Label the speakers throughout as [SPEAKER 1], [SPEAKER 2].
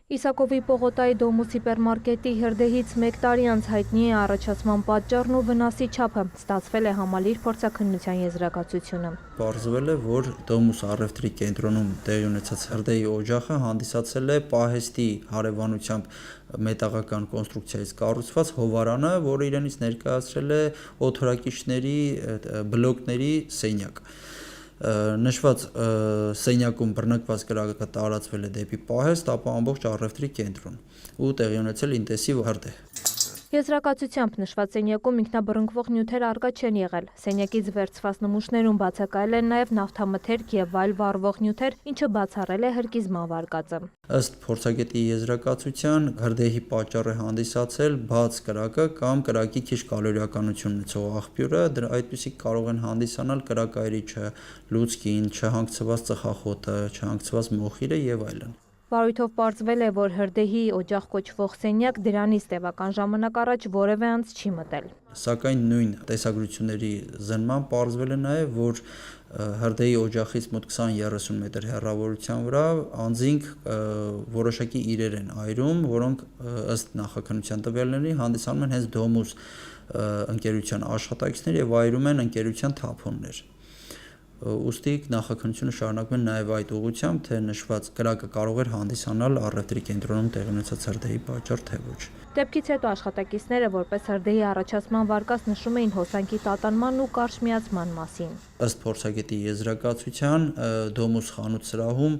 [SPEAKER 1] Իսակովի Պողոտայի Դոմուս հիպերմարկետի հրդեհից 1 տարի անց հայտնի է առաջացման պատճառն ու վնասի չափը, ստացվել է համալիր փորձաքննության եզրակացությունը։
[SPEAKER 2] Պարզվել է, որ Դոմուս առևտրի կենտրոնում տեղի ունեցած հրդեհի օջախը հանդիսացել է պահեստի հարևանությամբ մետաղական կոնստրուկցիայից կառուցված հովարանը, որը իրենից ներկայացրել է օդորակիչների բլոկների սենյակ։ Նշված սենյակում բռնկված կրակը տարածվել է դեպի պահեստ, ապա ամբողջ առևտրի կենտրոն ու տեղի ունեցել ինտենսիվ հրդեհ։
[SPEAKER 1] Եզրակացությամբ նշված սենյակում ինքնաբռնկվող նյութեր առկա չեն եղել։ Սենյակից վերցված նմուշներում բացակայել են նաև նավթամթերք և այլ վառվող նյութեր, ինչը բացառել է հրկիզման վարկածը։
[SPEAKER 2] Ըստ փորձագետի եզրակացության, հրդեհի պատճառ է հանդիսացել բաց կրակը կամ կրակի քիչ կալորիականություն ունեցող աղբյուրը, այդպիսիք կարող են հանդիսանալ կրակայրիչը, լուցկին, չհանգցված ծխախոտը, չհանգցված մոխիրը եւ այլն։
[SPEAKER 1] Վարույթով պարզվել է, որ հրդեհի օջախ կոչվող սենյակ դրանից տևական ժամանակ առաջ որևէ անձ չի մտել։
[SPEAKER 2] Սակայն նույն տեսագրությունների զննման պարզվել է նաև, որ հրդեհի օջախից մոտ 20-30 մետր հեռավորության վրա անձինք որոշակի իրեր են այրում, որոնք ըստ նախաքննության տվյալների հանդիսանում են հենց Դոմուս ընկերության աշխատակիցներ եւ այրում են ընկերության թափոններ։ Ուստի նախաքննությունը շարունակվում է նաև այդ ուղղությամբ, թե նշված կրակը կարող էր հանդիսանալ առևտրի կենտրոնում տեղի ունեցած հրդեհի պատճառ, թե ոչ։
[SPEAKER 1] Դեպքից հետո աշխատակիցները որպես հրդեհի առաջացման վարկած նշում էին հոսանքի տատանման ու կարճ միացման մասին։
[SPEAKER 2] Ըստ փորձագետի եզրակացության, Դոմուս խանութ սրահում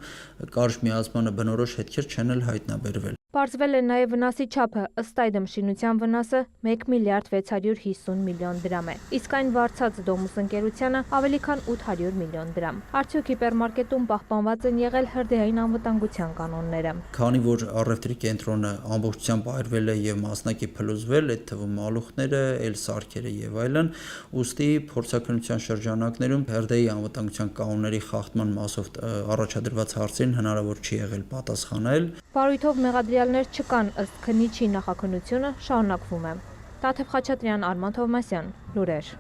[SPEAKER 2] կարճ միացմանը բնորոշ հետքեր չեն էլ հայտնաբերվել։
[SPEAKER 1] Պարզվել է նաև վնասի չափը, ըստ այդմ շինության վնասը 1 միլիարդ 650 միլիոն դրամ է, իսկ այն վարձած Դոմուս ընկերությանը ավելի քան 800 միլիոն դրամ։ Արդյոք հիպերմարկետում պահպանված են եղել հրդեհային անվտանգության կանոնները։
[SPEAKER 2] Քանի որ առևտրի կենտրոնը ամբողջությամբ այրվել է եւ մասնակի փլուզվել, այդ թվում մալուխները, սարքերը եւ այլն, ուստի փորձաքննության շրջանակներում հրդեհի անվտանգության կանոնների խախտման մասով առաջադրված հարցերին հնարավոր չի եղել պատասխանել։
[SPEAKER 1] Վարույթով մեղադրյալներ չկան, ըստ քննիչի նախաքննությունը շարունակվում է։ Տաթև Խաչատրյան, Արման Թովմասյան, լուրեր։